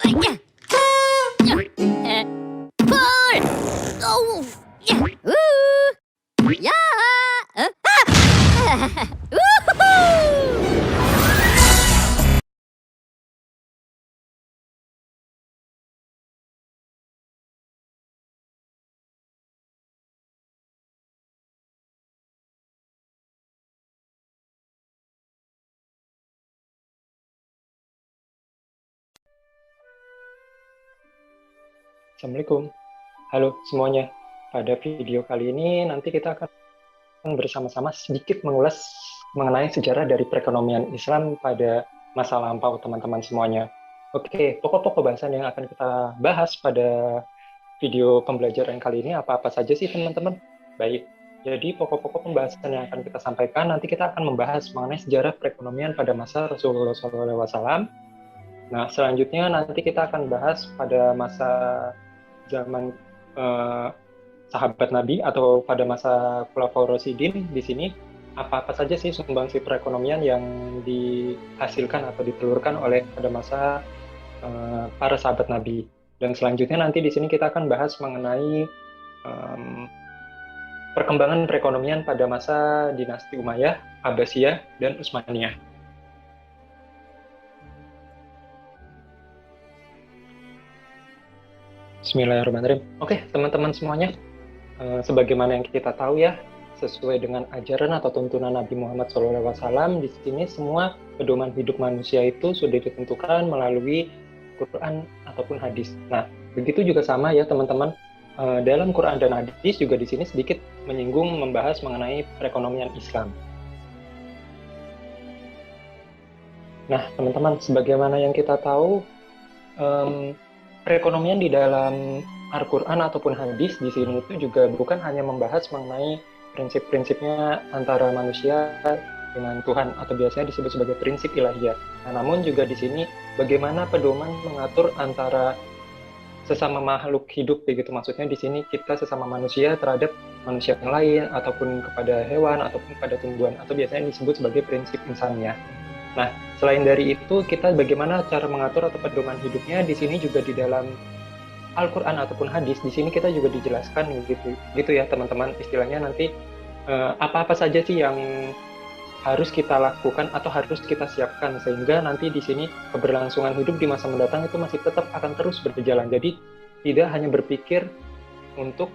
Pul! Oh! Ya! Woohoo! Assalamualaikum. Halo semuanya. Pada video kali ini nanti kita akan bersama-sama sedikit mengulas mengenai sejarah dari perekonomian Islam pada masa lampau teman-teman semuanya. Oke, pokok-pokok bahasan yang akan kita bahas pada video pembelajaran kali ini apa-apa saja sih teman-teman? Baik, jadi pokok-pokok pembahasan yang akan kita sampaikan nanti kita akan membahas mengenai sejarah perekonomian pada masa Rasulullah SAW. Nah, selanjutnya nanti kita akan bahas pada masa zaman sahabat Nabi atau pada masa Khulafaur Rasyidin. Di sini apa-apa saja sih sumbangsi perekonomian yang dihasilkan atau ditelurkan oleh pada masa para sahabat Nabi. Dan selanjutnya nanti di sini kita akan bahas mengenai perkembangan perekonomian pada masa dinasti Umayyah, Abbasiyah, dan Utsmaniyah. Bismillahirrahmanirrahim. Oke, teman-teman semuanya, sebagaimana yang kita tahu ya, sesuai dengan ajaran atau tuntunan Nabi Muhammad SAW, di sini semua pedoman hidup manusia itu sudah ditentukan melalui Quran ataupun hadis. Nah, begitu juga sama ya teman-teman, dalam Quran dan hadis juga di sini sedikit menyinggung membahas mengenai perekonomian Islam. Nah, teman-teman, sebagaimana yang kita tahu, perekonomian di dalam Al-Quran ataupun hadis di sini itu juga bukan hanya membahas mengenai prinsip-prinsipnya antara manusia dengan Tuhan atau biasanya disebut sebagai prinsip ilahiyah. Nah, namun juga di sini bagaimana pedoman mengatur antara sesama makhluk hidup begitu, maksudnya di sini kita sesama manusia terhadap manusia yang lain ataupun kepada hewan ataupun pada tumbuhan atau biasanya disebut sebagai prinsip insaniyah. Nah, selain dari itu, kita bagaimana cara mengatur atau pedoman hidupnya di sini juga di dalam Al-Quran ataupun hadis, di sini kita juga dijelaskan gitu ya teman-teman. Istilahnya nanti apa-apa saja sih yang harus kita lakukan atau harus kita siapkan sehingga nanti di sini keberlangsungan hidup di masa mendatang itu masih tetap akan terus berjalan. Jadi tidak hanya berpikir untuk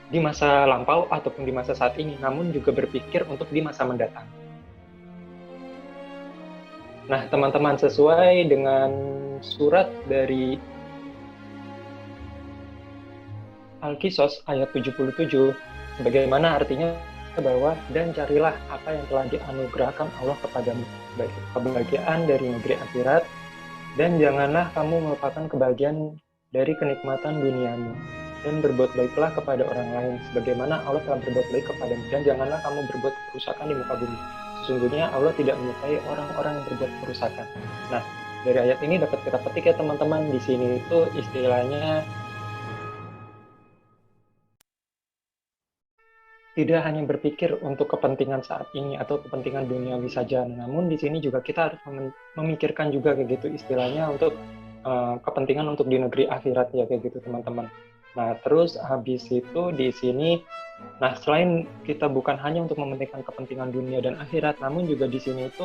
di masa lampau ataupun di masa saat ini, namun juga berpikir untuk di masa mendatang. Nah, teman-teman, sesuai dengan surat dari Al-Qisas ayat 77, bagaimana artinya bahwa dan carilah apa yang telah dianugerahkan Allah kepadamu, baik kebahagiaan dari negeri akhirat, dan janganlah kamu melupakan kebahagiaan dari kenikmatan duniamu, dan berbuat baiklah kepada orang lain, sebagaimana Allah telah berbuat baik kepadamu, dan janganlah kamu berbuat kerusakan di muka bumi. Sesungguhnya Allah tidak menyukai orang-orang yang berbuat kerusakan. Nah, dari ayat ini dapat kita petik ya teman-teman, di sini itu istilahnya tidak hanya berpikir untuk kepentingan saat ini atau kepentingan duniawi saja, namun di sini juga kita harus memikirkan juga kayak gitu istilahnya untuk kepentingan untuk di negeri akhirat ya kayak gitu teman-teman. Nah, terus habis itu di sini, nah selain kita bukan hanya untuk mementingkan kepentingan dunia dan akhirat, namun juga di sini itu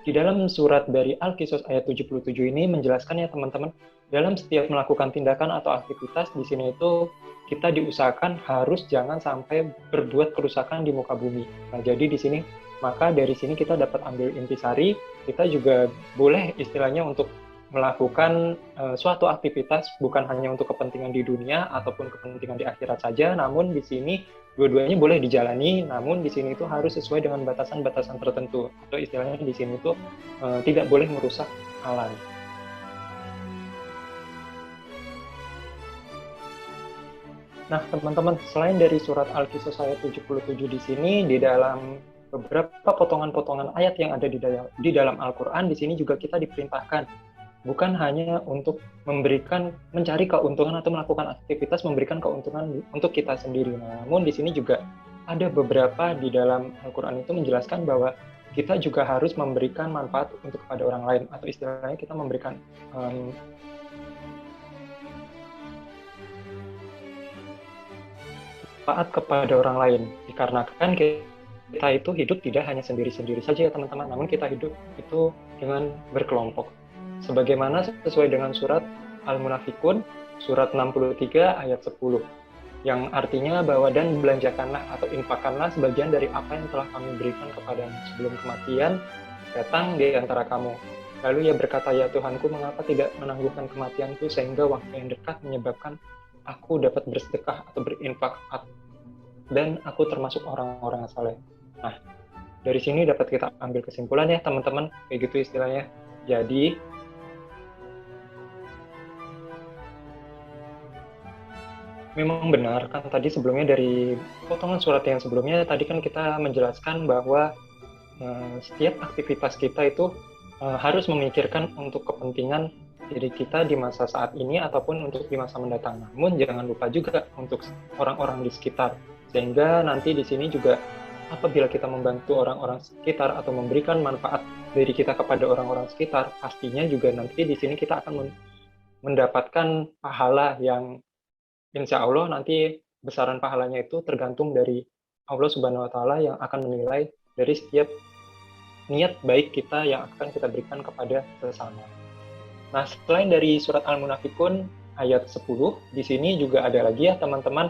di dalam surat dari Al-Qisas ayat 77 ini menjelaskan ya teman-teman, dalam setiap melakukan tindakan atau aktivitas di sini itu kita diusahakan harus jangan sampai berbuat kerusakan di muka bumi. Nah, jadi di sini maka dari sini kita dapat ambil intisari, kita juga boleh istilahnya untuk melakukan suatu aktivitas bukan hanya untuk kepentingan di dunia ataupun kepentingan di akhirat saja, namun di sini dua-duanya boleh dijalani, namun di sini itu harus sesuai dengan batasan-batasan tertentu atau istilahnya di sini itu tidak boleh merusak alam. Nah, teman-teman, selain dari surat Al-Qisas ayat 77 di sini, di dalam beberapa potongan-potongan ayat yang ada di dalam Al-Quran, di sini juga kita diperintahkan bukan hanya untuk mencari keuntungan atau melakukan aktivitas memberikan keuntungan untuk kita sendiri. Namun di sini juga ada beberapa di dalam Al-Quran itu menjelaskan bahwa kita juga harus memberikan manfaat untuk kepada orang lain, atau istilahnya kita memberikan manfaat kepada orang lain. Dikarenakan kita itu hidup tidak hanya sendiri-sendiri saja ya teman-teman, namun kita hidup itu dengan berkelompok. Sebagaimana sesuai dengan surat Al-Munafikun, surat 63 ayat 10, yang artinya bahwa dan belanjakanlah atau infakkanlah sebagian dari apa yang telah kami berikan kepadamu sebelum kematian datang di antara kamu. Lalu ia berkata, ya Tuhanku, mengapa tidak menangguhkan kematianku sehingga waktu yang dekat menyebabkan aku dapat bersedekah atau berinfak dan aku termasuk orang-orang yang saleh. Nah, dari sini dapat kita ambil kesimpulan ya teman-teman, kayak gitu istilahnya. Jadi memang benar kan tadi sebelumnya dari potongan surat yang sebelumnya tadi kan kita menjelaskan bahwa setiap aktivitas kita itu harus memikirkan untuk kepentingan diri kita di masa saat ini ataupun untuk di masa mendatang. Namun jangan lupa juga untuk orang-orang di sekitar. Sehingga nanti di sini juga apabila kita membantu orang-orang sekitar atau memberikan manfaat dari kita kepada orang-orang sekitar, pastinya juga nanti di sini kita akan mendapatkan pahala yang insya Allah nanti besaran pahalanya itu tergantung dari Allah Subhanahu wa Ta'ala yang akan menilai dari setiap niat baik kita yang akan kita berikan kepada sesama. Nah, selain dari surat Al-Munafikun ayat 10, di sini juga ada lagi ya teman-teman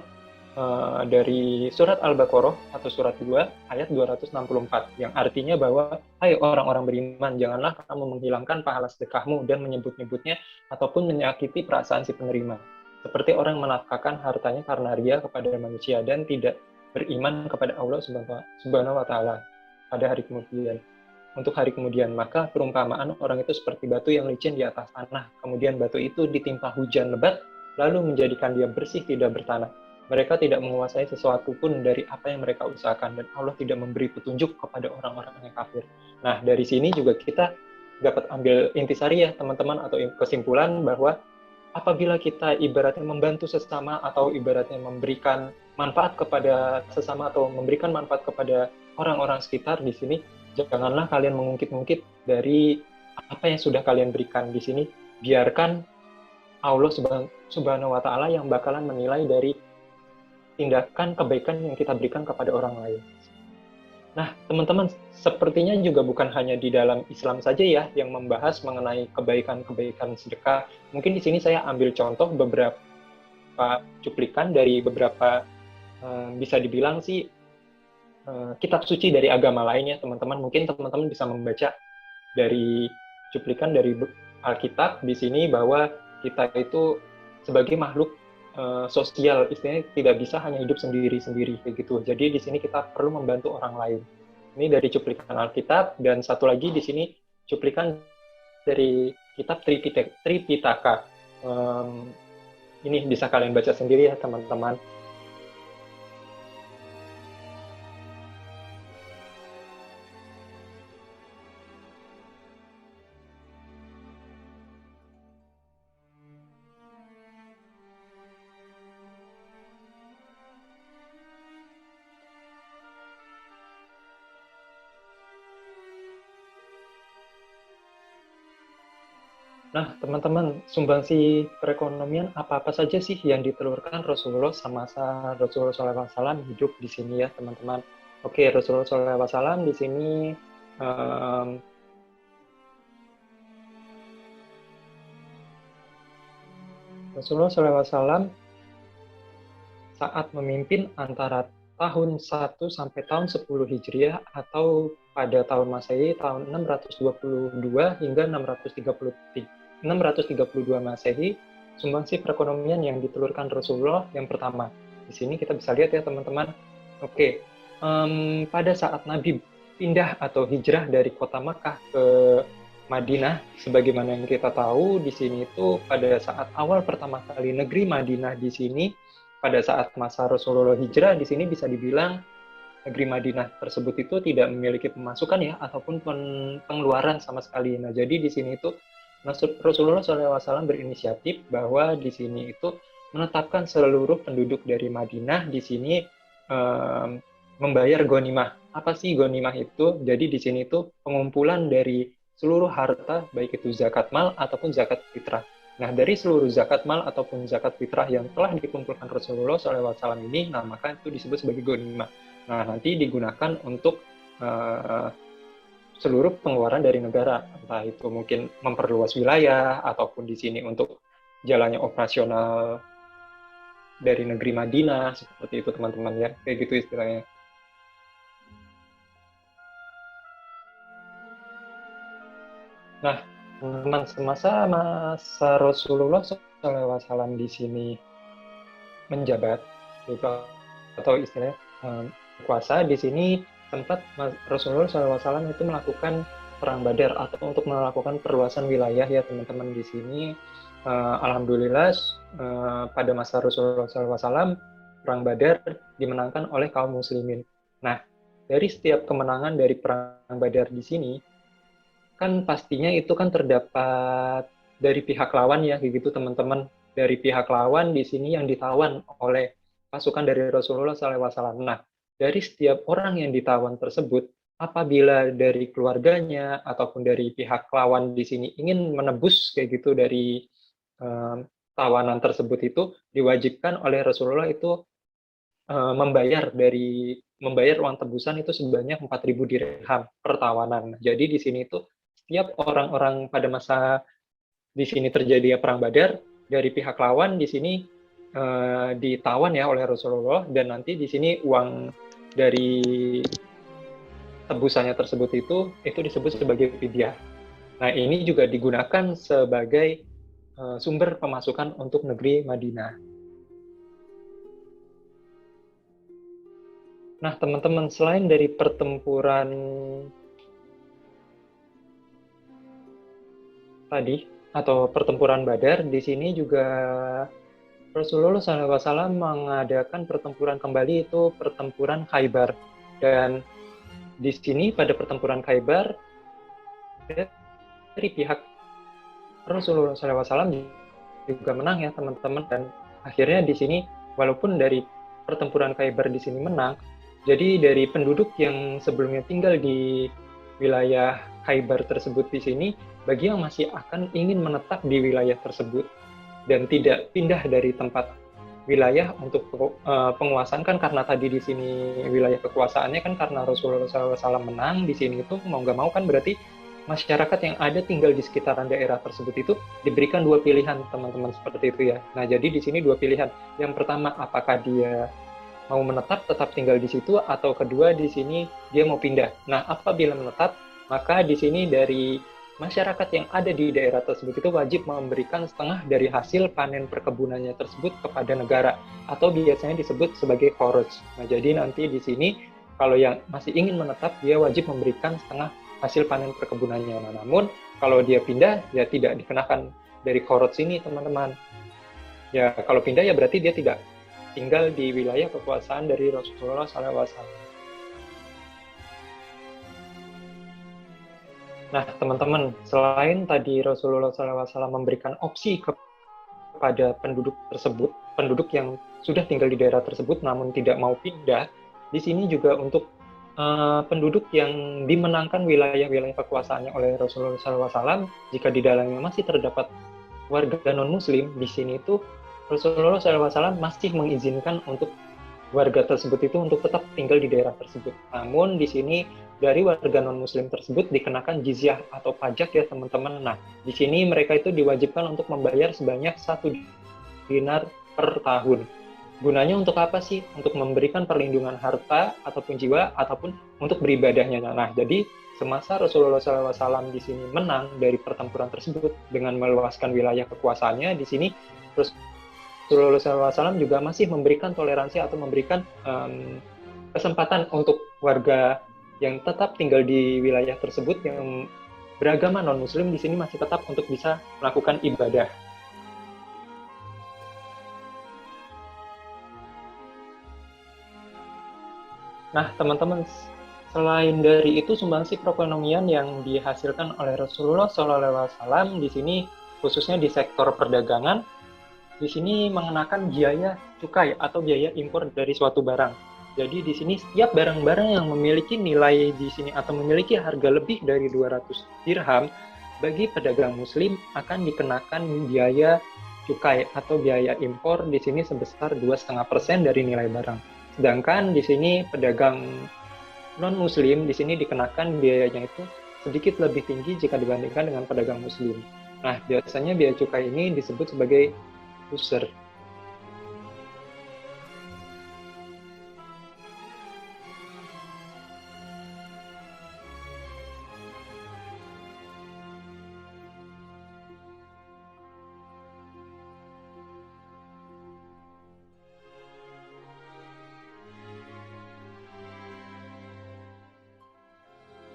dari surat Al-Baqarah atau surat 2 ayat 264 yang artinya bahwa hai orang-orang beriman, janganlah kamu menghilangkan pahala sedekahmu dan menyebut-nyebutnya ataupun menyakiti perasaan si penerima. Seperti orang menafkahkan hartanya karena ria kepada manusia dan tidak beriman kepada Allah Subhanahu wa Ta'ala pada hari kemudian. Untuk hari kemudian, maka perumpamaan orang itu seperti batu yang licin di atas tanah. Kemudian batu itu ditimpa hujan lebat, lalu menjadikan dia bersih tidak bertanah. Mereka tidak menguasai sesuatu pun dari apa yang mereka usahakan, dan Allah tidak memberi petunjuk kepada orang-orang yang kafir. Nah, dari sini juga kita dapat ambil intisari ya teman-teman, atau kesimpulan bahwa apabila kita ibaratnya membantu sesama atau ibaratnya memberikan manfaat kepada sesama atau memberikan manfaat kepada orang-orang sekitar di sini, janganlah kalian mengungkit-ungkit dari apa yang sudah kalian berikan di sini. Biarkan Allah Subhanahu wa Ta'ala yang bakalan menilai dari tindakan kebaikan yang kita berikan kepada orang lain. Nah, teman-teman, sepertinya juga bukan hanya di dalam Islam saja ya yang membahas mengenai kebaikan-kebaikan sedekah. Mungkin di sini saya ambil contoh beberapa cuplikan dari beberapa bisa dibilang sih kitab suci dari agama lainnya, teman-teman. Mungkin teman-teman bisa membaca dari cuplikan dari Alkitab di sini bahwa kita itu sebagai makhluk sosial, istilahnya tidak bisa hanya hidup sendiri-sendiri kayak gitu. Jadi di sini kita perlu membantu orang lain. Ini dari cuplikan Alkitab, dan satu lagi di sini cuplikan dari kitab Tripitaka. Ini bisa kalian baca sendiri ya teman-teman. Nah, teman-teman, sumbangsi perekonomian apa-apa saja sih yang ditelurkan Rasulullah semasa Rasulullah SAW hidup di sini ya, teman-teman. Oke, Rasulullah SAW di sini Rasulullah SAW saat memimpin antara tahun 1 sampai tahun 10 Hijriah atau pada tahun Masehi tahun 622 hingga 632 Masehi, sumbangsi perekonomian yang ditelurkan Rasulullah yang pertama. Di sini kita bisa lihat ya teman-teman. Oke, pada saat Nabi pindah atau hijrah dari kota Makkah ke Madinah, sebagaimana yang kita tahu di sini itu pada saat awal pertama kali negeri Madinah di sini, pada saat masa Rasulullah hijrah di sini bisa dibilang negeri Madinah tersebut itu tidak memiliki pemasukan ya ataupun pengeluaran sama sekali. Nah, jadi di sini itu Rasulullah SAW berinisiatif bahwa di sini itu menetapkan seluruh penduduk dari Madinah di sini membayar ghanimah Apa sih ghanimah itu? Jadi di sini itu pengumpulan dari seluruh harta, baik itu zakat mal ataupun zakat fitrah. Nah, dari seluruh zakat mal ataupun zakat fitrah yang telah dikumpulkan Rasulullah SAW ini, nah maka itu disebut sebagai ghanimah. Nah, nanti digunakan untuk seluruh pengeluaran dari negara, entah itu mungkin memperluas wilayah ataupun di sini untuk jalannya operasional dari negeri Madinah, seperti itu teman-teman ya, kayak gitu istilahnya. Nah, teman semasa Rasulullah SAW di sini menjabat, gitu, atau istilahnya kuasa di sini tempat Rasulullah SAW itu melakukan perang Badar atau untuk melakukan perluasan wilayah ya teman-teman di sini. Alhamdulillah pada masa Rasulullah SAW perang Badar dimenangkan oleh kaum muslimin. Nah, dari setiap kemenangan dari perang Badar di sini kan pastinya itu kan terdapat dari pihak lawan ya gitu teman-teman, dari pihak lawan di sini yang ditawan oleh pasukan dari Rasulullah SAW. Nah, dari setiap orang yang ditawan tersebut, apabila dari keluarganya ataupun dari pihak lawan di sini ingin menebus kayak gitu dari tawanan tersebut, itu diwajibkan oleh Rasulullah itu membayar uang tebusan itu sebanyak 4.000 dirham per tawanan. Jadi di sini itu setiap orang-orang pada masa di sini terjadi perang Badar, dari pihak lawan di sini ditawan ya oleh Rasulullah, dan nanti di sini uang dari tebusannya tersebut itu disebut sebagai fidyah. Nah, ini juga digunakan sebagai sumber pemasukan untuk negeri Madinah. Nah, teman-teman, selain dari pertempuran tadi atau pertempuran Badar, di sini juga Rasulullah SAW mengadakan pertempuran kembali, itu pertempuran Khaybar. Dan di sini pada pertempuran Khaybar dari pihak Rasulullah SAW juga menang ya teman-teman, dan akhirnya di sini walaupun dari pertempuran Khaybar di sini menang, jadi dari penduduk yang sebelumnya tinggal di wilayah Khaybar tersebut di sini, bagi yang masih akan ingin menetap di wilayah tersebut dan tidak pindah dari tempat wilayah untuk penguasaan, kan karena tadi di sini wilayah kekuasaannya kan karena Rasulullah SAW menang di sini, itu mau nggak mau kan berarti masyarakat yang ada tinggal di sekitaran daerah tersebut itu diberikan dua pilihan teman-teman, seperti itu ya. Nah, jadi di sini dua pilihan. Yang pertama, apakah dia mau menetap tetap tinggal di situ, atau kedua di sini dia mau pindah. Nah, apabila menetap, maka di sini dari masyarakat yang ada di daerah tersebut itu wajib memberikan setengah dari hasil panen perkebunannya tersebut kepada negara, atau biasanya disebut sebagai kharaj. Nah, jadi nanti di sini kalau yang masih ingin menetap, dia wajib memberikan setengah hasil panen perkebunannya. Nah, namun kalau dia pindah, ya tidak dikenakan dari kharaj ini, teman-teman. Ya, kalau pindah ya berarti dia tidak tinggal di wilayah kekuasaan dari Rasulullah SAW. Nah, teman-teman, selain tadi Rasulullah SAW memberikan opsi kepada penduduk tersebut, penduduk yang sudah tinggal di daerah tersebut namun tidak mau pindah, di sini juga untuk penduduk yang dimenangkan wilayah-wilayah kekuasaannya oleh Rasulullah SAW, jika di dalamnya masih terdapat warga non-Muslim, di sini itu Rasulullah SAW masih mengizinkan untuk warga tersebut itu untuk tetap tinggal di daerah tersebut. Namun di sini dari warga non-Muslim tersebut dikenakan jizyah atau pajak ya teman-teman. Nah, di sini mereka itu diwajibkan untuk membayar sebanyak 1 dinar per tahun. Gunanya untuk apa sih? Untuk memberikan perlindungan harta ataupun jiwa, ataupun untuk beribadahnya. Nah, jadi semasa Rasulullah SAW di sini menang dari pertempuran tersebut dengan meluaskan wilayah kekuasaannya, di sini Rasulullah SAW juga masih memberikan toleransi atau memberikan kesempatan untuk warga yang tetap tinggal di wilayah tersebut yang beragama non-Muslim di sini masih tetap untuk bisa melakukan ibadah. Nah, teman-teman, selain dari itu sumbangsi perekonomian yang dihasilkan oleh Rasulullah SAW di sini, khususnya di sektor perdagangan, di sini mengenakan biaya cukai atau biaya impor dari suatu barang. Jadi di sini setiap barang-barang yang memiliki nilai di sini atau memiliki harga lebih dari 200 dirham bagi pedagang muslim akan dikenakan biaya cukai atau biaya impor di sini sebesar 2,5% dari nilai barang. Sedangkan di sini pedagang non-muslim di sini dikenakan biayanya itu sedikit lebih tinggi jika dibandingkan dengan pedagang muslim. Nah, biasanya biaya cukai ini disebut sebagai user.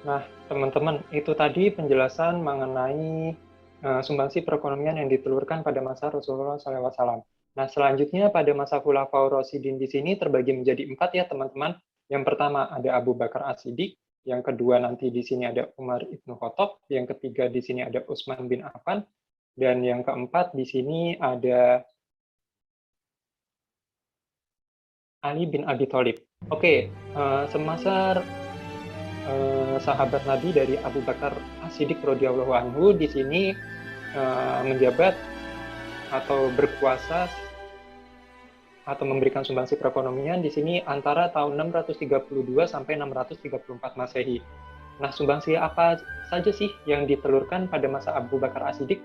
Nah, teman-teman, itu tadi penjelasan mengenai sumbangsi perekonomian yang ditelurkan pada masa Rasulullah SAW. Nah, selanjutnya pada masa Khulafaur Rasyidin di sini terbagi menjadi 4 ya, teman-teman. Yang pertama ada Abu Bakar As-Siddiq, yang kedua nanti di sini ada Umar ibnu Khattab, yang ketiga di sini ada Utsman bin Affan, dan yang keempat di sini ada Ali bin Abi Thalib. Oke, semasa sahabat Nabi dari Abu Bakar As-Siddiq radhiyallahu anhu di sini menjabat atau berkuasa atau memberikan sumbangsi perekonomian di sini antara tahun 632 sampai 634 Masehi. Nah, sumbangsi apa saja sih yang ditelurkan pada masa Abu Bakar As-Siddiq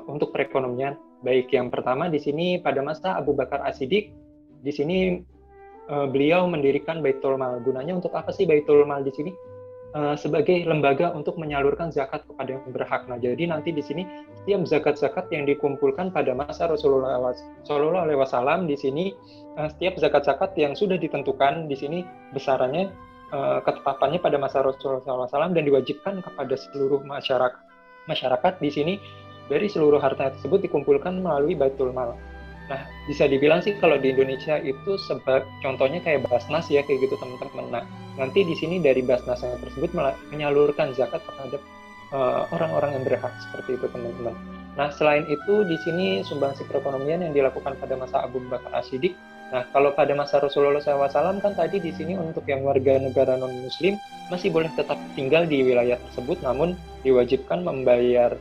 untuk perekonomian? Baik, yang pertama di sini pada masa Abu Bakar As-Siddiq di sini beliau mendirikan Baitul Mal. Gunanya untuk apa sih Baitul Mal di sini? Sebagai lembaga untuk menyalurkan zakat kepada yang berhak. Nah, jadi nanti di sini setiap zakat-zakat yang dikumpulkan pada masa Rasulullah SAW di sini setiap zakat-zakat yang sudah ditentukan di sini besarannya ketetapannya pada masa Rasulullah SAW dan diwajibkan kepada seluruh masyarakat di sini dari seluruh harta tersebut dikumpulkan melalui Baitul Mal. Nah, bisa dibilang sih kalau di Indonesia itu contohnya kayak Basnas ya, kayak gitu teman-teman. Nah, nanti di sini dari Basnas yang tersebut menyalurkan zakat terhadap orang-orang yang berhak, seperti itu teman-teman. Nah, selain itu di sini sumbangsi perekonomian yang dilakukan pada masa Abu Bakar As-Siddiq. Nah, kalau pada masa Rasulullah SAW kan tadi di sini untuk yang warga negara non-Muslim masih boleh tetap tinggal di wilayah tersebut, namun diwajibkan membayar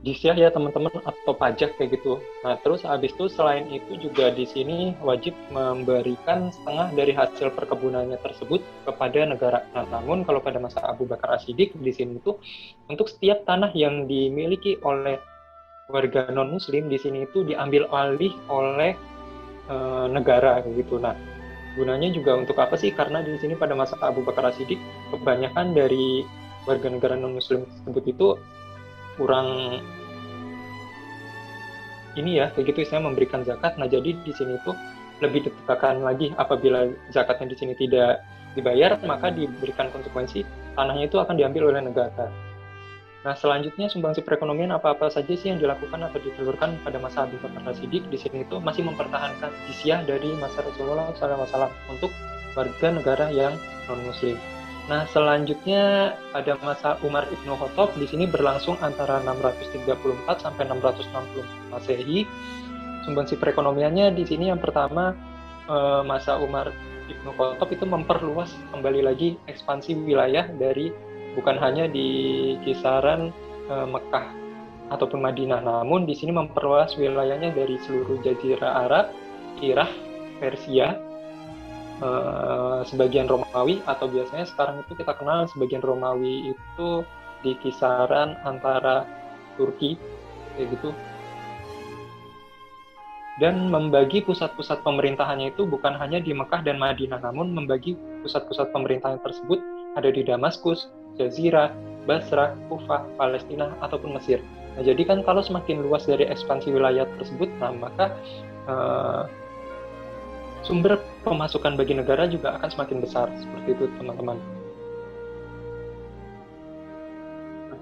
jizyah ya teman-teman atau pajak kayak gitu. Nah, terus habis itu selain itu juga di sini wajib memberikan setengah dari hasil perkebunannya tersebut kepada negara. Nah, namun kalau pada masa Abu Bakar As-Siddiq di sini itu untuk setiap tanah yang dimiliki oleh warga non-muslim di sini itu diambil alih oleh negara kayak gitu. Nah, gunanya juga untuk apa sih? Karena di sini pada masa Abu Bakar As-Siddiq kebanyakan dari warga negara non-muslim tersebut itu kurang ini ya, kayak gitu istilahnya memberikan zakat. Nah, jadi di sini tuh lebih ditekankan lagi apabila zakatnya di sini tidak dibayar, maka diberikan konsekuensi tanahnya itu akan diambil oleh negara. Nah, selanjutnya sumbangsi perekonomian apa-apa saja sih yang dilakukan atau ditelurkan pada masa Abu Bakar As-Siddiq di sini itu masih mempertahankan jizyah dari masa Rasulullah SAW untuk warga negara yang non-muslim. Nah, selanjutnya pada masa Umar ibnu Khattab di sini berlangsung antara 634 sampai 660 Masehi. Sumbangsi perekonomiannya di sini yang pertama masa Umar ibnu Khattab itu memperluas kembali lagi ekspansi wilayah dari bukan hanya di kisaran Mekah ataupun Madinah, namun di sini memperluas wilayahnya dari seluruh Jazirah Arab, Iraq, Persia, sebagian Romawi atau biasanya sekarang itu kita kenal sebagian Romawi itu di kisaran antara Turki kayak gitu, dan membagi pusat-pusat pemerintahannya itu bukan hanya di Mekah dan Madinah, namun membagi pusat-pusat pemerintahan tersebut ada di Damaskus, Jazirah, Basrah, Kufah, Palestina ataupun Mesir. Nah, jadi kan kalau semakin luas dari ekspansi wilayah tersebut, nah maka sumber pemasukan bagi negara juga akan semakin besar, seperti itu teman-teman.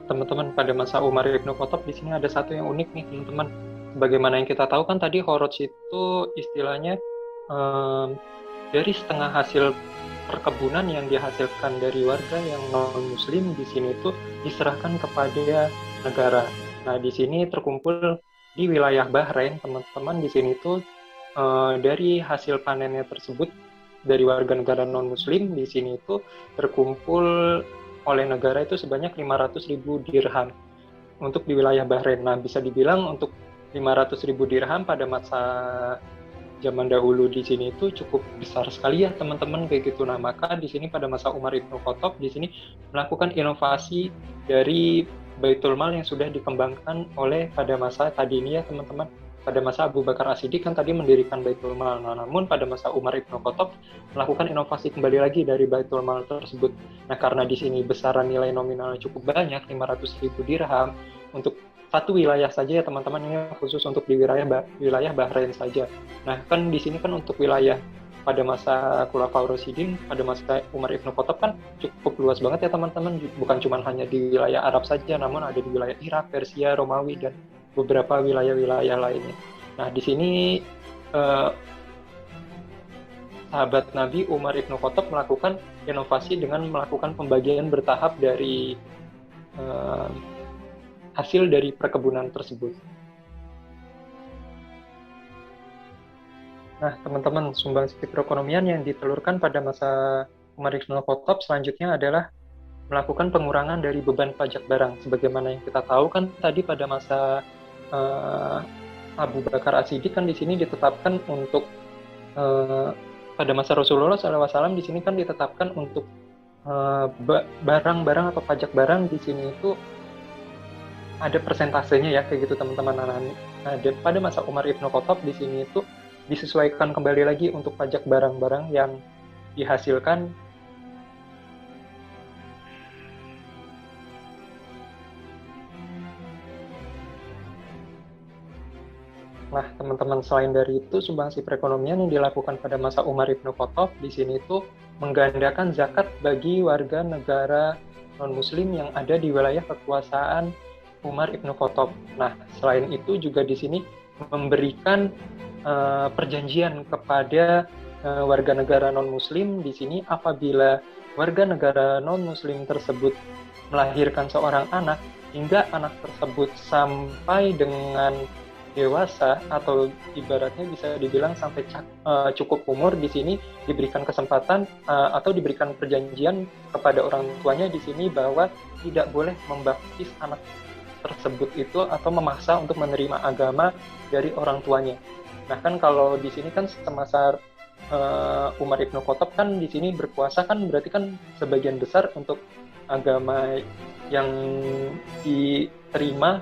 Teman-teman, pada masa Umar ibnu Khattab di sini ada satu yang unik nih teman-teman. Bagaimana yang kita tahu kan tadi Khoroj itu istilahnya dari setengah hasil perkebunan yang dihasilkan dari warga yang non-muslim di sini itu diserahkan kepada negara. Nah, di sini terkumpul di wilayah Bahrain, teman-teman. Di sini tuh dari hasil panennya tersebut dari warga negara non-Muslim di sini itu terkumpul oleh negara itu sebanyak 500.000 dirham untuk di wilayah Bahrain. Nah, bisa dibilang untuk 500.000 dirham pada masa zaman dahulu di sini itu cukup besar sekali ya teman-teman kayak gitu. Nah, maka di sini pada masa Umar Ibn Khattab di sini melakukan inovasi dari Baitul Mal yang sudah dikembangkan oleh pada masa tadi ini ya teman-teman. Pada masa Abu Bakar As-Siddiq kan tadi mendirikan Baitul Mal. Nah, namun pada masa Umar Ibn Khattab melakukan inovasi kembali lagi dari Baitul Mal tersebut. Nah, karena di sini besaran nilai nominalnya cukup banyak, 500.000 dirham untuk satu wilayah saja ya teman-teman, ini khusus untuk di wilayah Bahrain saja. Nah, kan di sini kan untuk wilayah pada masa Khulafaur Rasyidin, pada masa Umar Ibn Khattab kan cukup luas banget ya teman-teman, bukan cuma hanya di wilayah Arab saja, namun ada di wilayah Irak, Persia, Romawi, dan beberapa wilayah-wilayah lainnya. Nah, di sini eh, sahabat Nabi Umar Ibn Khattab melakukan inovasi dengan melakukan pembagian bertahap dari eh, hasil dari perkebunan tersebut. Nah, teman-teman, sumbangsi perekonomian yang ditelurkan pada masa Umar Ibn Khattab selanjutnya adalah melakukan pengurangan dari beban pajak barang. Sebagaimana yang kita tahu kan tadi pada masa Abu Bakar As-Siddiq kan di sini ditetapkan untuk pada masa Rasulullah SAW di sini kan ditetapkan untuk barang-barang atau pajak barang di sini itu ada persentasenya ya kayak gitu teman-teman. Nah, pada masa Umar Ibn Khattab di sini itu disesuaikan kembali lagi untuk pajak barang-barang yang dihasilkan. Nah, teman-teman, selain dari itu, sumbangsi perekonomian yang dilakukan pada masa Umar Ibn Khattab di sini itu menggandakan zakat bagi warga negara non-Muslim yang ada di wilayah kekuasaan Umar Ibn Khattab. Nah, selain itu juga di sini memberikan perjanjian kepada warga negara non-Muslim di sini apabila warga negara non-Muslim tersebut melahirkan seorang anak hingga anak tersebut sampai dengan dewasa atau ibaratnya bisa dibilang sampai cukup umur di sini diberikan kesempatan atau diberikan perjanjian kepada orang tuanya di sini bahwa tidak boleh membaptis anak tersebut itu atau memaksa untuk menerima agama dari orang tuanya. Nah kan kalau di sini kan semasa Umar Ibn Khattab kan di sini berkuasa kan berarti kan sebagian besar untuk agama yang diterima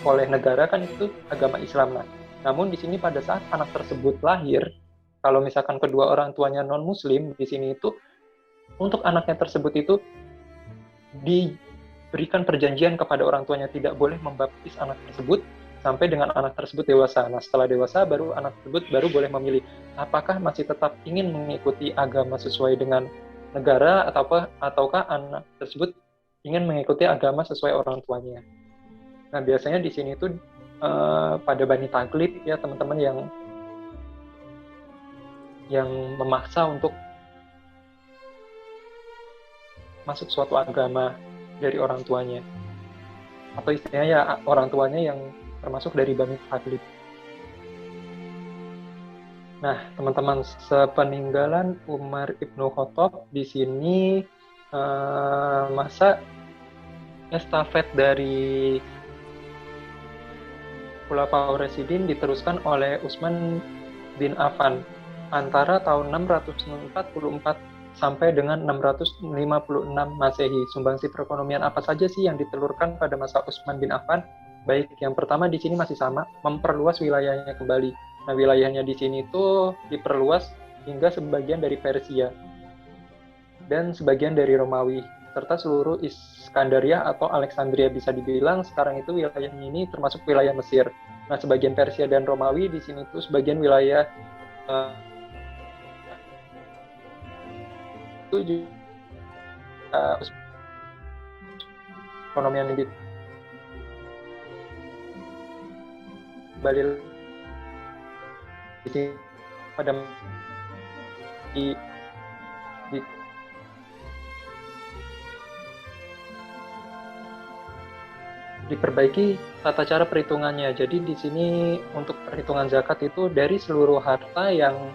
oleh negara kan itu agama Islam. Nah, namun di sini pada saat anak tersebut lahir, kalau misalkan kedua orang tuanya non-Muslim di sini itu untuk anaknya tersebut itu diberikan perjanjian kepada orang tuanya tidak boleh membaptis anak tersebut sampai dengan anak tersebut dewasa. Nah, setelah dewasa baru anak tersebut baru boleh memilih apakah masih tetap ingin mengikuti agama sesuai dengan negara ataukah anak tersebut ingin mengikuti agama sesuai orang tuanya. Nah, biasanya di sini tuh pada Bani Taglib ya teman-teman yang memaksa untuk masuk suatu agama dari orang tuanya. Atau istilahnya ya orang tuanya yang termasuk dari Bani Taglib. Nah, teman-teman, sepeninggalan Umar Ibn Khattab di sini masa estafet dari Khulafaur Rasyidin diteruskan oleh Utsman bin Affan antara tahun 644 sampai dengan 656 Masehi. Sumbangsi perekonomian apa saja sih yang ditelurkan pada masa Utsman bin Affan? Baik, yang pertama di sini masih sama, memperluas wilayahnya kembali. Nah, wilayahnya di sini itu diperluas hingga sebagian dari Persia dan sebagian dari Romawi serta seluruh Iskandaria atau Alexandria bisa dibilang sekarang itu wilayahnya ini termasuk wilayah Mesir. Nah, sebagian Persia dan Romawi di sini itu sebagian wilayah itu ekonomian di Bali di sini pada di diperbaiki tata cara perhitungannya. Jadi di sini untuk perhitungan zakat itu dari seluruh harta yang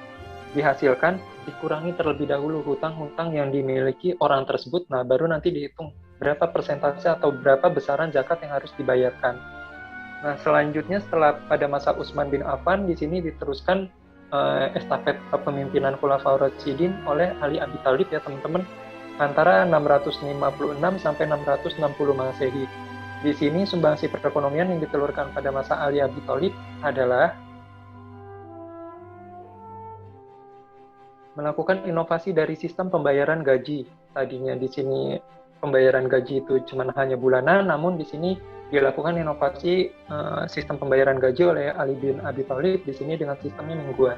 dihasilkan dikurangi terlebih dahulu hutang-hutang yang dimiliki orang tersebut. Nah, baru nanti dihitung berapa persentase atau berapa besaran zakat yang harus dibayarkan. Nah, selanjutnya setelah pada masa Utsman bin Affan di sini diteruskan estafet kepemimpinan Khulafaur Rasyidin oleh Ali Abi Thalib ya teman-teman, antara 656 sampai 660 Masehi. Di sini sumbangsi perekonomian yang ditelurkan pada masa Ali Abi Thalib adalah melakukan inovasi dari sistem pembayaran gaji. Tadinya di sini pembayaran gaji itu cuma hanya bulanan, namun di sini dilakukan inovasi sistem pembayaran gaji oleh Ali bin Abi Thalib di sini dengan sistemnya mingguan.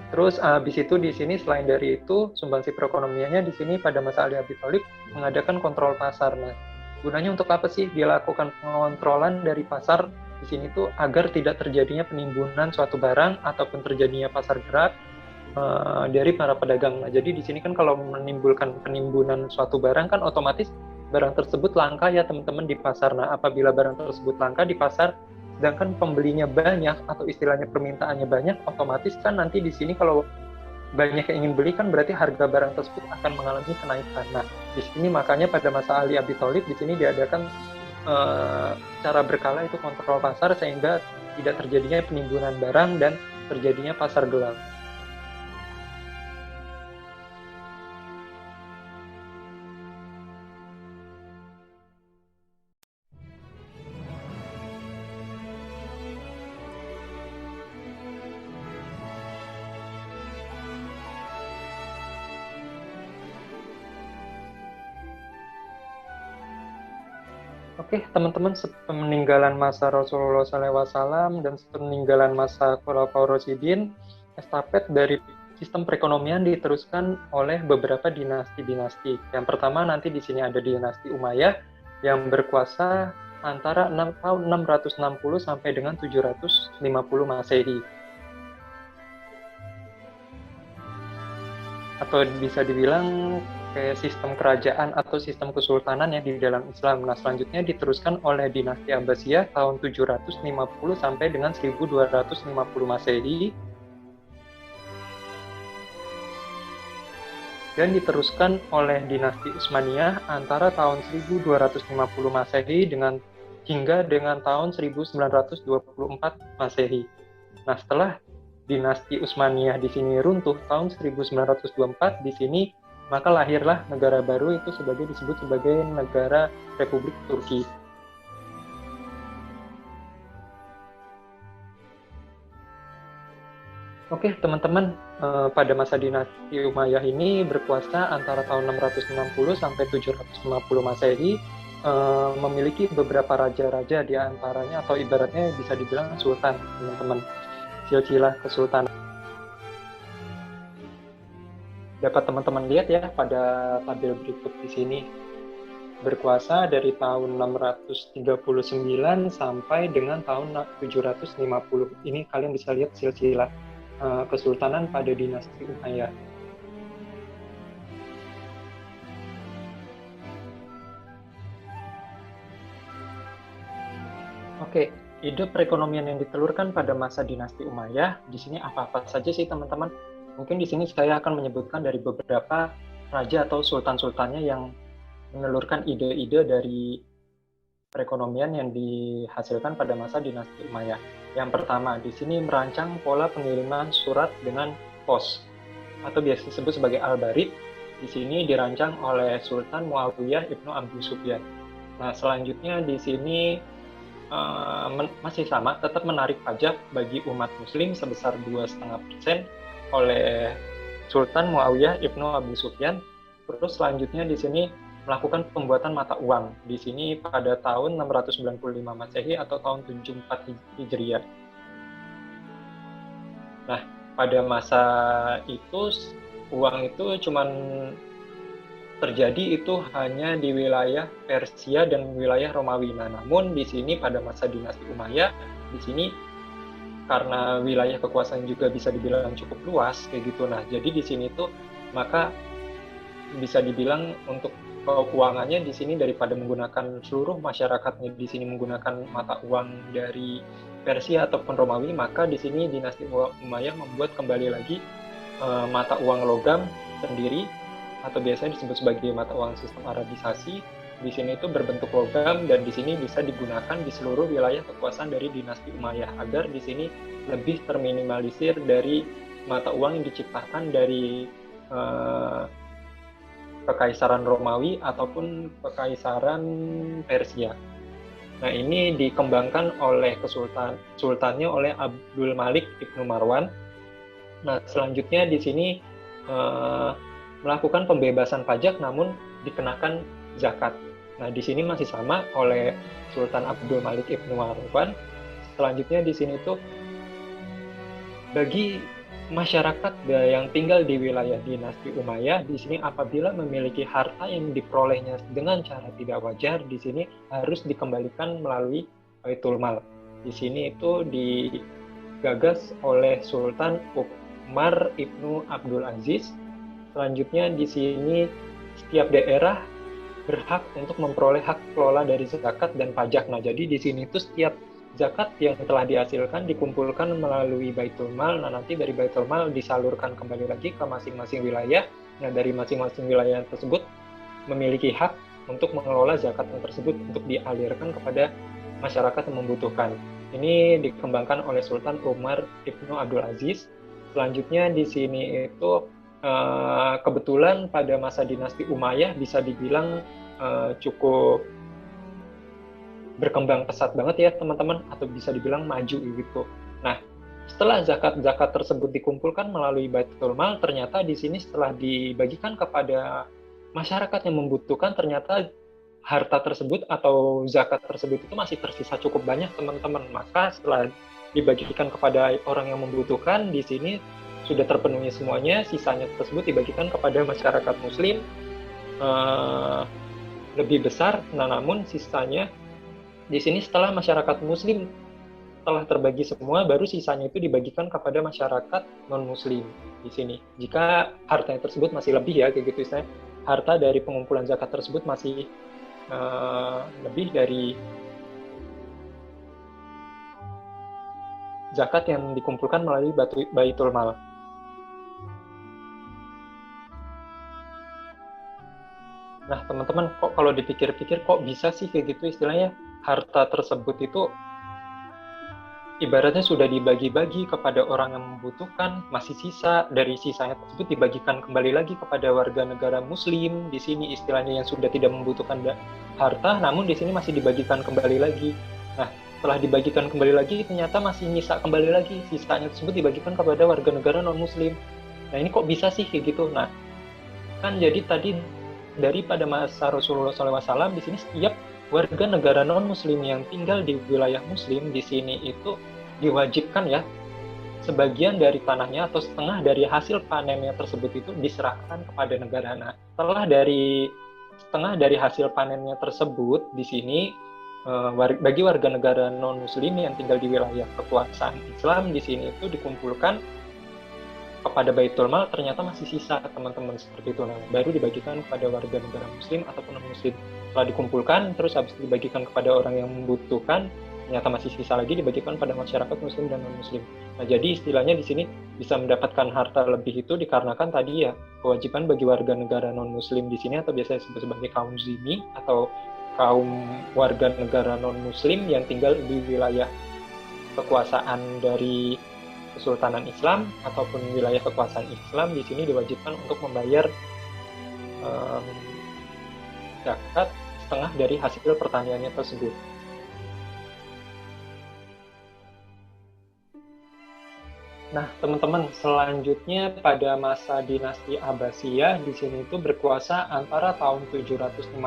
Terus habis itu di sini selain dari itu sumbangsi perekonomiannya di sini pada masa Ali Abi Thalib mengadakan kontrol pasar. Nah, gunanya untuk apa sih dilakukan pengontrolan dari pasar di sini tuh agar tidak terjadinya penimbunan suatu barang ataupun terjadinya pasar gerak dari para pedagang. Nah, jadi di sini kan kalau menimbulkan penimbunan suatu barang kan otomatis barang tersebut langka ya teman-teman di pasar. Nah, apabila barang tersebut langka di pasar, sedangkan pembelinya banyak atau istilahnya permintaannya banyak, otomatis kan nanti di sini kalau banyak yang ingin beli kan berarti harga barang tersebut akan mengalami kenaikan. Nah, di sini makanya pada masa Ali Abi Thalib di sini diadakan cara berkala itu kontrol pasar sehingga tidak terjadinya penimbunan barang dan terjadinya pasar gelap. Oke, teman-teman, sepeninggalan masa Rasulullah SAW dan sepeninggalan masa Khulafaur Rasyidin, estafet dari sistem perekonomian diteruskan oleh beberapa dinasti-dinasti. Yang pertama nanti di sini ada dinasti Umayyah yang berkuasa antara tahun 660 sampai dengan 750 Masehi. Atau bisa dibilang kayak sistem kerajaan atau sistem kesultanan ya di dalam Islam. Nah, selanjutnya diteruskan oleh dinasti Abbasiyah tahun 750 sampai dengan 1250 Masehi. Dan diteruskan oleh dinasti Utsmaniyah antara tahun 1250 Masehi hingga dengan tahun 1924 Masehi. Nah, setelah dinasti Utsmaniyah di sini runtuh tahun 1924 di sini, maka lahirlah negara baru itu disebut sebagai negara Republik Turki. Oke, teman-teman, pada masa dinasti Umayyah ini berkuasa antara tahun 660 sampai 750 Masehi, memiliki beberapa raja-raja di antaranya atau ibaratnya bisa dibilang sultan, teman-teman. Silsilah kesultanan. Dapat teman-teman lihat ya pada tabel berikut di sini. Berkuasa dari tahun 639 sampai dengan tahun 750. Ini kalian bisa lihat silsilah kesultanan pada dinasti Umayyah. Oke, ide perekonomian yang ditelurkan pada masa dinasti Umayyah di sini apa-apa saja sih teman-teman? Mungkin di sini saya akan menyebutkan dari beberapa raja atau sultan-sultannya yang menelurkan ide-ide dari perekonomian yang dihasilkan pada masa dinasti Umayyah. Yang pertama, di sini merancang pola pengiriman surat dengan pos atau biasa disebut sebagai al-barid. Di sini dirancang oleh Sultan Muawiyah ibnu Abi Sufyan. Nah, selanjutnya di sini masih sama, tetap menarik pajak bagi umat Muslim sebesar 2,5% oleh Sultan Muawiyah ibnu Abi Sufyan. Terus selanjutnya di sini melakukan pembuatan mata uang. Di sini pada tahun 695 Masehi atau tahun 74 Hijriah. Nah, pada masa itu uang itu cuman terjadi itu hanya di wilayah Persia dan wilayah Romawi. Nah, namun di sini pada masa dinasti Umayyah, di sini karena wilayah kekuasaan juga bisa dibilang cukup luas kayak gitu. Nah, jadi di sini tuh maka bisa dibilang untuk keuangannya di sini daripada menggunakan seluruh masyarakatnya di sini menggunakan mata uang dari Persia ataupun Romawi, maka di sini dinasti Umayyah membuat kembali lagi mata uang logam sendiri atau biasanya disebut sebagai mata uang sistem Arabisasi. Di sini itu berbentuk logam dan di sini bisa digunakan di seluruh wilayah kekuasaan dari dinasti Umayyah agar di sini lebih terminimalisir dari mata uang yang diciptakan dari Kekaisaran Romawi ataupun Kekaisaran Persia. Nah, ini dikembangkan oleh sultannya oleh Abdul Malik Ibnu Marwan. Nah, selanjutnya di sini melakukan pembebasan pajak namun dikenakan zakat. Nah, di sini masih sama oleh Sultan Abdul Malik Ibnu Marwan. Selanjutnya di sini tuh bagi masyarakat yang tinggal di wilayah dinasti Umayyah di sini apabila memiliki harta yang diperolehnya dengan cara tidak wajar di sini harus dikembalikan melalui Baitul Mal. Di sini itu digagas oleh Sultan Umar Ibnu Abdul Aziz. Selanjutnya di sini setiap daerah berhak untuk memperoleh hak kelola dari zakat dan pajak. Nah, jadi di sini itu setiap zakat yang telah dihasilkan dikumpulkan melalui Baitul Mal. Nah, nanti dari Baitul Mal disalurkan kembali lagi ke masing-masing wilayah. Nah, dari masing-masing wilayah tersebut memiliki hak untuk mengelola zakat tersebut untuk dialirkan kepada masyarakat yang membutuhkan. Ini dikembangkan oleh Sultan Umar Ibnu Abdul Aziz. Selanjutnya di sini itu kebetulan pada masa dinasti Umayyah bisa dibilang cukup berkembang pesat banget ya teman-teman, atau bisa dibilang maju gitu. Nah, setelah zakat-zakat tersebut dikumpulkan melalui Baitul Mal, ternyata di sini setelah dibagikan kepada masyarakat yang membutuhkan, ternyata harta tersebut atau zakat tersebut itu masih tersisa cukup banyak teman-teman. Maka setelah dibagikan kepada orang yang membutuhkan, di sini sudah terpenuhi semuanya, sisanya tersebut dibagikan kepada masyarakat Muslim lebih besar. Nah, namun sisanya di sini setelah masyarakat Muslim telah terbagi semua, baru sisanya itu dibagikan kepada masyarakat non-Muslim di sini. Jika hartanya tersebut masih lebih ya, kayak gitu istilahnya, harta dari pengumpulan zakat tersebut masih lebih dari zakat yang dikumpulkan melalui Baitul Mal. Nah, teman-teman, kok kalau dipikir-pikir kok bisa sih kayak gitu istilahnya harta tersebut itu ibaratnya sudah dibagi-bagi kepada orang yang membutuhkan, masih sisa, dari sisanya tersebut dibagikan kembali lagi kepada warga negara Muslim di sini istilahnya yang sudah tidak membutuhkan harta, namun di sini masih dibagikan kembali lagi. Nah, setelah dibagikan kembali lagi ternyata masih nyisa kembali lagi, sisanya tersebut dibagikan kepada warga negara non-Muslim. Nah, ini kok bisa sih kayak gitu? Nah, kan jadi tadi daripada masa Rasulullah SAW di sini setiap warga negara non-Muslim yang tinggal di wilayah Muslim di sini itu diwajibkan ya sebagian dari tanahnya atau setengah dari hasil panennya tersebut itu diserahkan kepada negara. Nah, setelah dari setengah dari hasil panennya tersebut di sini bagi warga negara non-Muslim yang tinggal di wilayah kekuasaan Islam di sini itu dikumpulkan kepada Baitul Mal, ternyata masih sisa teman-teman seperti itu. Nah, baru dibagikan kepada warga negara Muslim ataupun non-Muslim. Setelah dikumpulkan, terus habis dibagikan kepada orang yang membutuhkan, ternyata masih sisa lagi dibagikan pada masyarakat Muslim dan non-Muslim. Nah, jadi istilahnya di sini bisa mendapatkan harta lebih itu dikarenakan tadi ya kewajiban bagi warga negara non-Muslim di sini atau biasanya disebut sebagai kaum zimmi atau kaum warga negara non-Muslim yang tinggal di wilayah kekuasaan dari Kesultanan Islam ataupun wilayah kekuasaan Islam di sini diwajibkan untuk membayar zakat setengah dari hasil pertaniannya tersebut. Nah, teman-teman, selanjutnya pada masa dinasti Abbasiyah di sini itu berkuasa antara tahun 750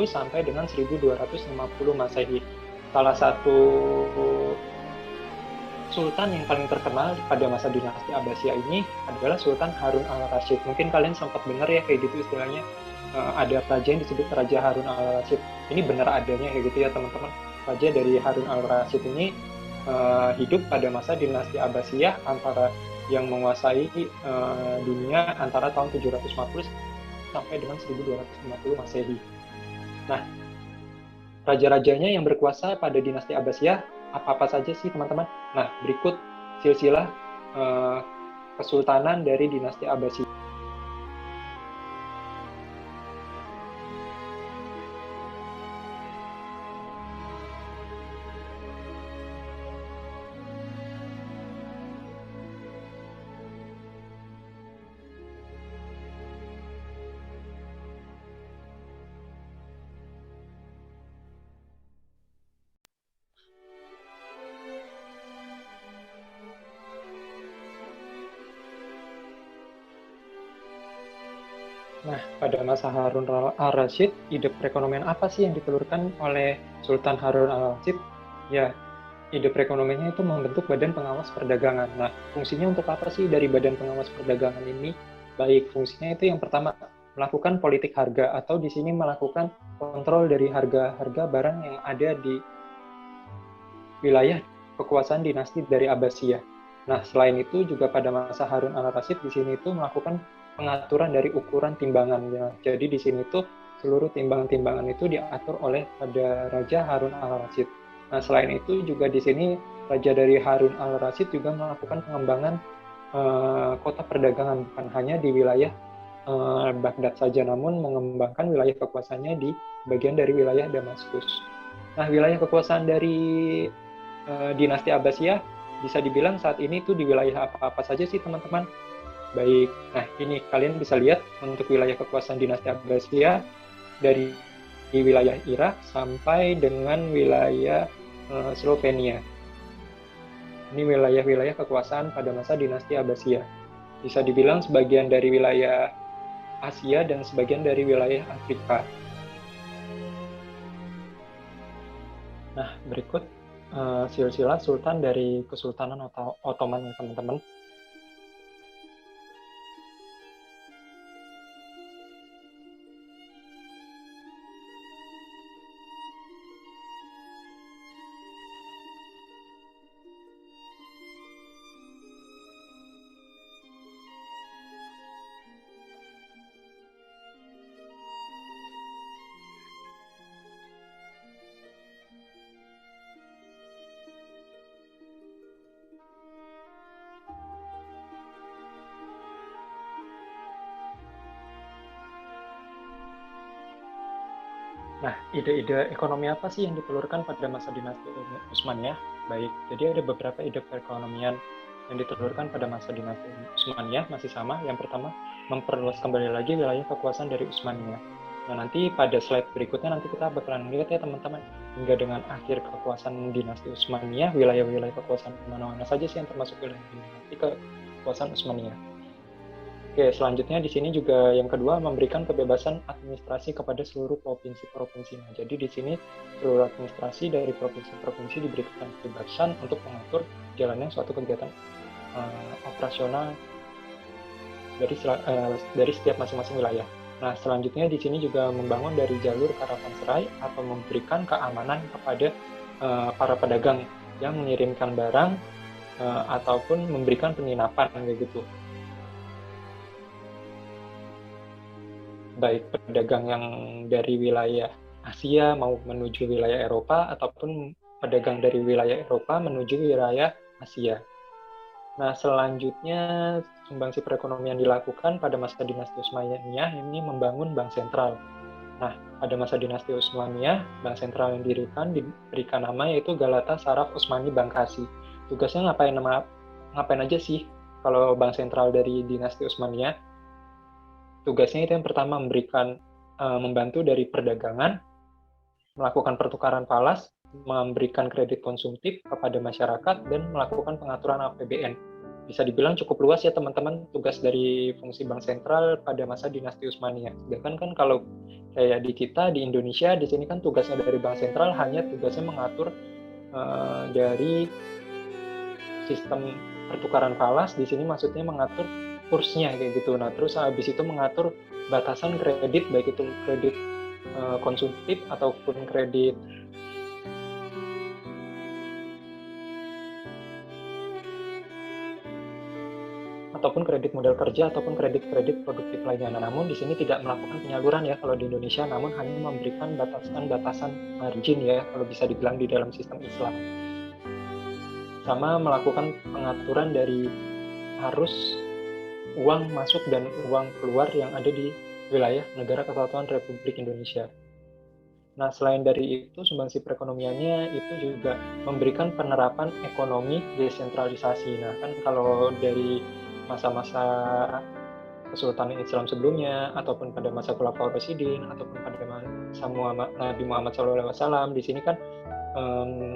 sampai dengan 1250 Masehi. Salah satu Sultan yang paling terkenal pada masa dinasti Abbasiyah ini adalah Sultan Harun al-Rasyid. Mungkin kalian sempat dengar ya kayak gitu istilahnya, ada raja yang disebut Raja Harun al-Rasyid. Ini benar adanya kayak gitu ya teman-teman. Raja dari Harun al-Rasyid ini hidup pada masa dinasti Abbasiyah antara yang menguasai dunia antara tahun 750 sampai dengan 1250 Masehi. Nah, raja-rajanya yang berkuasa pada dinasti Abbasiyah apa-apa saja sih teman-teman? Nah, berikut silsilah kesultanan dari dinasti Abbasiyah. Nah, pada masa Harun al-Rashid, ide perekonomian apa sih yang ditelurkan oleh Sultan Harun al-Rashid? Ya, ide perekonomiannya itu membentuk Badan Pengawas Perdagangan. Nah, fungsinya untuk apa sih dari Badan Pengawas Perdagangan ini? Baik, fungsinya itu yang pertama, melakukan politik harga, atau di sini melakukan kontrol dari harga-harga barang yang ada di wilayah kekuasaan dinasti dari Abbasiyah. Nah, selain itu juga pada masa Harun al-Rashid di sini itu melakukan pengaturan dari ukuran timbangannya. Jadi di sini itu seluruh timbangan-timbangan itu diatur oleh pada Raja Harun al-Rashid. Nah, selain itu juga di sini Raja dari Harun al-Rashid juga melakukan pengembangan kota perdagangan, bukan hanya di wilayah Baghdad saja, namun mengembangkan wilayah kekuasaannya di bagian dari wilayah Damaskus. Nah, wilayah kekuasaan dari dinasti Abbasiyah bisa dibilang saat ini itu di wilayah apa-apa saja sih teman-teman? Baik, nah ini kalian bisa lihat untuk wilayah kekuasaan dinasti Abbasiyah dari di wilayah Irak sampai dengan wilayah Slovenia. Ini wilayah-wilayah kekuasaan pada masa dinasti Abbasiyah. Bisa dibilang sebagian dari wilayah Asia dan sebagian dari wilayah Afrika. Nah, berikut silsilah sultan dari Kesultanan Ottoman ya teman-teman. Nah, ide-ide ekonomi apa sih yang ditelurkan pada masa dinasti Utsmaniyah? Baik, jadi ada beberapa ide perekonomian yang ditelurkan pada masa dinasti Utsmaniyah, masih sama. Yang pertama, memperluas kembali lagi wilayah kekuasaan dari Utsmaniyah. Nah, nanti pada slide berikutnya nanti kita bakalan lihat ya teman-teman, hingga dengan akhir kekuasaan dinasti Utsmaniyah, wilayah-wilayah kekuasaan mana-mana saja sih yang termasuk wilayah dinasti kekuasaan Utsmaniyah. Oke, selanjutnya di sini juga yang kedua memberikan kebebasan administrasi kepada seluruh provinsi-provinsinya. Jadi di sini seluruh administrasi dari provinsi-provinsi diberikan kebebasan untuk mengatur jalannya suatu kegiatan operasional dari setiap masing-masing wilayah. Nah, selanjutnya di sini juga membangun dari jalur karavanserai atau memberikan keamanan kepada para pedagang yang mengirimkan barang ataupun memberikan penginapan kayak gitu. Baik pedagang yang dari wilayah Asia mau menuju wilayah Eropa ataupun pedagang dari wilayah Eropa menuju wilayah Asia. Nah, selanjutnya sumbangsi perekonomian dilakukan pada masa dinasti Utsmaniyah ini membangun bank sentral. Nah, pada masa dinasti Utsmaniyah, bank sentral yang diberikan nama yaitu Galata Saraf Utsmani Bankasi. Tugasnya ngapain aja sih kalau bank sentral dari dinasti Utsmaniyah? Tugasnya itu yang pertama membantu dari perdagangan, melakukan pertukaran falas, memberikan kredit konsumtif kepada masyarakat, dan melakukan pengaturan APBN. Bisa dibilang cukup luas ya teman-teman tugas dari fungsi bank sentral pada masa dinasti Utsmaniyah. Sedangkan kan kalau kayak di kita di Indonesia, di sini kan tugasnya dari bank sentral hanya tugasnya mengatur dari sistem pertukaran falas. Di sini maksudnya mengatur kursnya kayak gitu. Nah, terus habis itu mengatur batasan kredit, baik itu kredit konsumtif ataupun kredit ataupun kredit modal kerja ataupun kredit-kredit produktif lainnya. Namun di sini tidak melakukan penyaluran ya kalau di Indonesia, namun hanya memberikan batasan-batasan margin ya kalau bisa dibilang di dalam sistem Islam. Sama melakukan pengaturan dari harus uang masuk dan uang keluar yang ada di wilayah Negara Kesatuan Republik Indonesia. Nah, selain dari itu, sumbangsi perekonomiannya itu juga memberikan penerapan ekonomi desentralisasi. Nah, kan kalau dari masa-masa Kesultanan Islam sebelumnya, ataupun pada masa Khulafaur Rasyidin, ataupun pada masa Nabi Muhammad SAW, di sini kan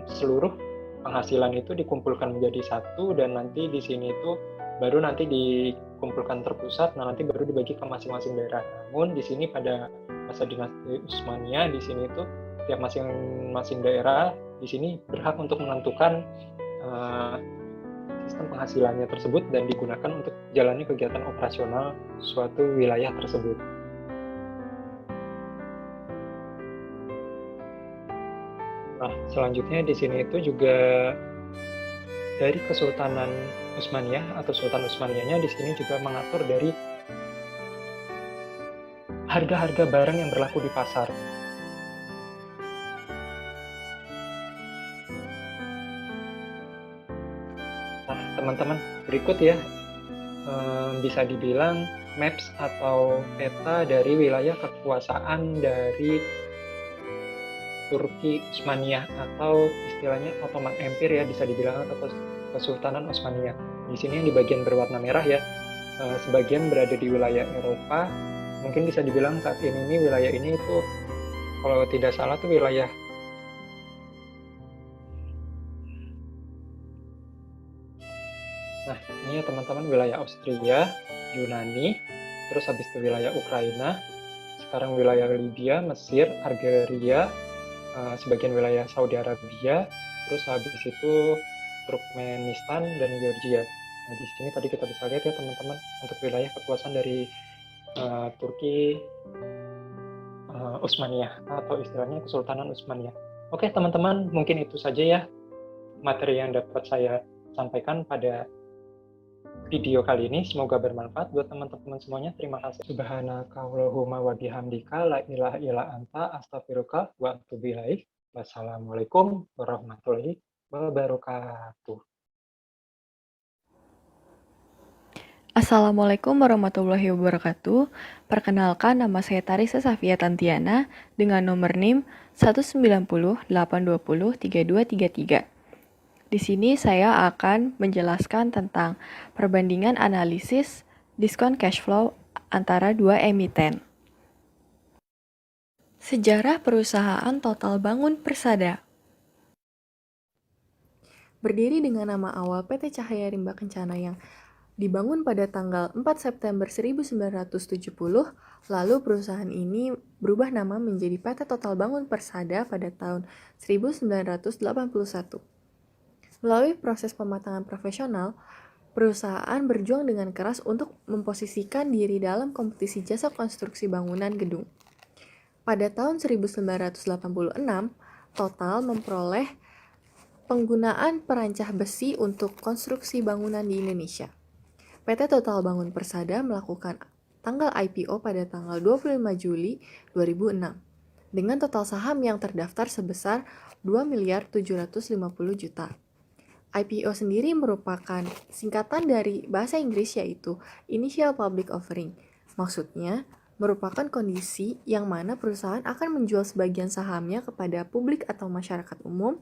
seluruh penghasilan itu dikumpulkan menjadi satu, dan nanti di sini itu baru nanti dikumpulkan terpusat, nah nanti baru dibagi ke masing-masing daerah. Namun di sini pada masa dinasti Utsmaniyah, di sini itu tiap masing-masing daerah di sini berhak untuk menentukan sistem penghasilannya tersebut dan digunakan untuk jalani kegiatan operasional suatu wilayah tersebut. Nah, selanjutnya di sini itu juga dari Kesultanan Utsmaniyah atau Sultan Utsmaniyahnya di sini juga mengatur dari harga-harga barang yang berlaku di pasar. Nah, teman-teman, berikut ya bisa dibilang maps atau peta dari wilayah kekuasaan dari Turki Utsmaniyah atau istilahnya Ottoman Empire ya bisa dibilang, atau Kesultanan Utsmaniyah. Di sini yang di bagian berwarna merah ya, sebagian berada di wilayah Eropa. Mungkin bisa dibilang saat ini wilayah ini itu kalau tidak salah tuh wilayah Nah, ini ya teman-teman wilayah Austria, Yunani, terus habis itu wilayah Ukraina, sekarang wilayah Libya, Mesir, Algeria, sebagian wilayah Saudi Arabia, terus habis itu Turkmenistan dan Georgia. Nah, di sini tadi kita bisa lihat ya teman-teman untuk wilayah kekuasaan dari Turki Utsmaniyah atau istilahnya Kesultanan Utsmaniyah. Oke teman-teman, mungkin itu saja ya materi yang dapat saya sampaikan pada video kali ini. Semoga bermanfaat buat teman-teman semuanya. Terima kasih. Subhanakallahumma wa bihamdika la ilaha illa anta astaghfiruka wa atubu ilaik. Wassalamualaikum warahmatullahi wabarakatuh. Assalamualaikum warahmatullahi wabarakatuh. Perkenalkan, nama saya Tarisa Safia Tantiana dengan nomor NIM 19082032233. Di sini saya akan menjelaskan tentang perbandingan analisis diskon cash flow antara dua emiten. Sejarah perusahaan Total Bangun Persada. Berdiri dengan nama awal PT Cahaya Rimba Kencana yang dibangun pada tanggal 4 September 1970, lalu perusahaan ini berubah nama menjadi PT Total Bangun Persada pada tahun 1981. Melalui proses pematangan profesional, perusahaan berjuang dengan keras untuk memposisikan diri dalam kompetisi jasa konstruksi bangunan gedung. Pada tahun 1986, Total memperoleh penggunaan perancah besi untuk konstruksi bangunan di Indonesia. PT Total Bangun Persada melakukan tanggal IPO pada tanggal 25 Juli 2006 dengan total saham yang terdaftar sebesar 2.750 juta. IPO sendiri merupakan singkatan dari bahasa Inggris yaitu Initial Public Offering. Maksudnya, merupakan kondisi yang mana perusahaan akan menjual sebagian sahamnya kepada publik atau masyarakat umum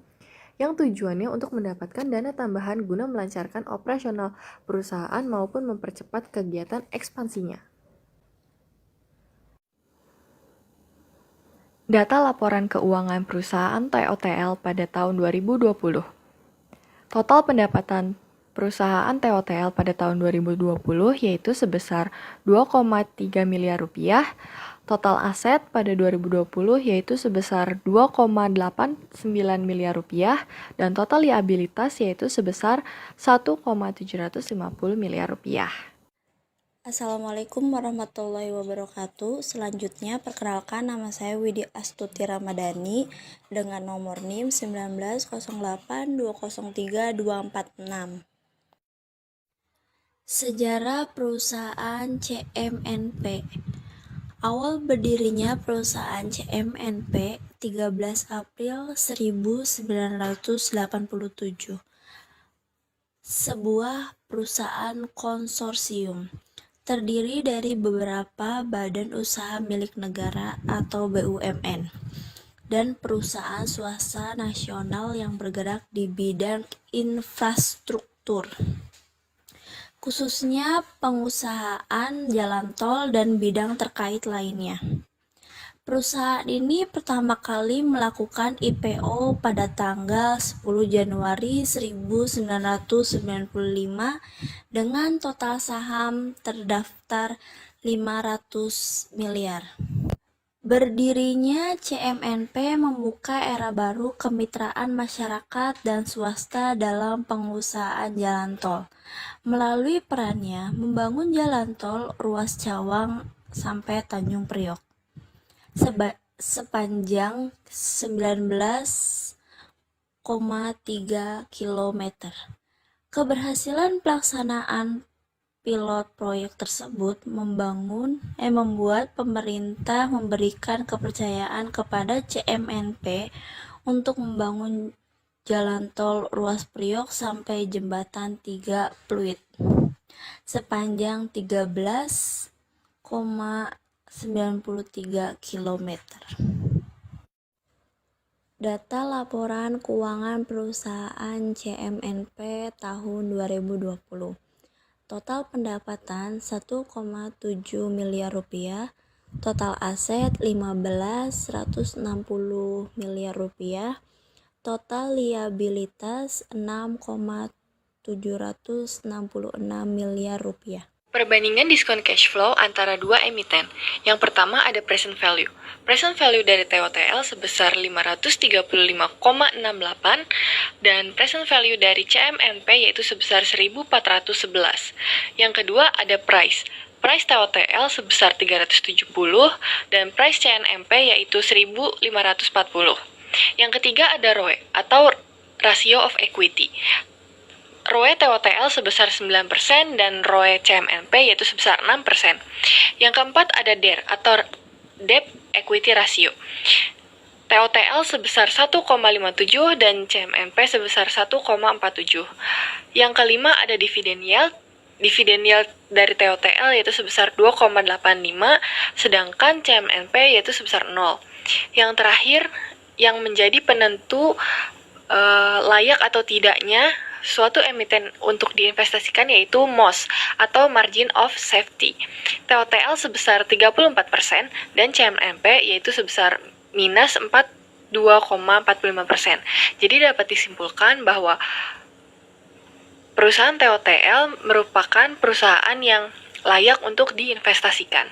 yang tujuannya untuk mendapatkan dana tambahan guna melancarkan operasional perusahaan maupun mempercepat kegiatan ekspansinya. Data laporan keuangan perusahaan TOTL pada tahun 2020. Total pendapatan perusahaan TOTL pada tahun 2020 yaitu sebesar 2,3 miliar rupiah. Total aset pada 2020 yaitu sebesar 2,89 miliar rupiah dan total liabilitas yaitu sebesar 1,750 miliar rupiah. Assalamualaikum warahmatullahi wabarakatuh. Selanjutnya perkenalkan, nama saya Widi Astuti Ramadhani dengan nomor NIM 1908203246. Sejarah perusahaan CMNP. Awal berdirinya perusahaan CMNP 13 April 1987. Sebuah perusahaan konsorsium terdiri dari beberapa badan usaha milik negara atau BUMN dan perusahaan swasta nasional yang bergerak di bidang infrastruktur, khususnya pengusahaan jalan tol dan bidang terkait lainnya. Perusahaan ini pertama kali melakukan IPO pada tanggal 10 Januari 1995 dengan total saham terdaftar 500 miliar. Berdirinya CMNP membuka era baru kemitraan masyarakat dan swasta dalam pengusahaan jalan tol, melalui perannya membangun jalan tol ruas Cawang sampai Tanjung Priok sepanjang 19,3 km. Keberhasilan pelaksanaan pilot proyek tersebut membuat pemerintah memberikan kepercayaan kepada CMNP untuk membangun jalan tol ruas Priok sampai jembatan 3 Pluit sepanjang 13,93 km. Data laporan keuangan perusahaan CMNP tahun 2020. Total pendapatan 1,7 miliar rupiah, total aset 15.160 miliar rupiah, total liabilitas 6,766 miliar rupiah. Perbandingan diskon cash flow antara dua emiten. Yang pertama ada present value. Present value dari TOTL sebesar 535,68 dan present value dari CMNP yaitu sebesar 1.411. Yang kedua ada price. Price TOTL sebesar 370 dan price CMNP yaitu 1.540. Yang ketiga ada ROE atau ratio of equity. ROE TOTL sebesar 9% dan ROE CMNP yaitu sebesar 6%. Yang keempat ada DER atau Debt Equity Ratio. TOTL sebesar 1,57 dan CMNP sebesar 1,47. Yang kelima ada dividend yield. Dividend yield dari TOTL yaitu sebesar 2,85 sedangkan CMNP yaitu sebesar 0. Yang terakhir yang menjadi penentu layak atau tidaknya suatu emiten untuk diinvestasikan yaitu MOS atau Margin of Safety. TOTL sebesar 34% dan CMNP yaitu sebesar minus 2,45%. Jadi dapat disimpulkan bahwa perusahaan TOTL merupakan perusahaan yang layak untuk diinvestasikan.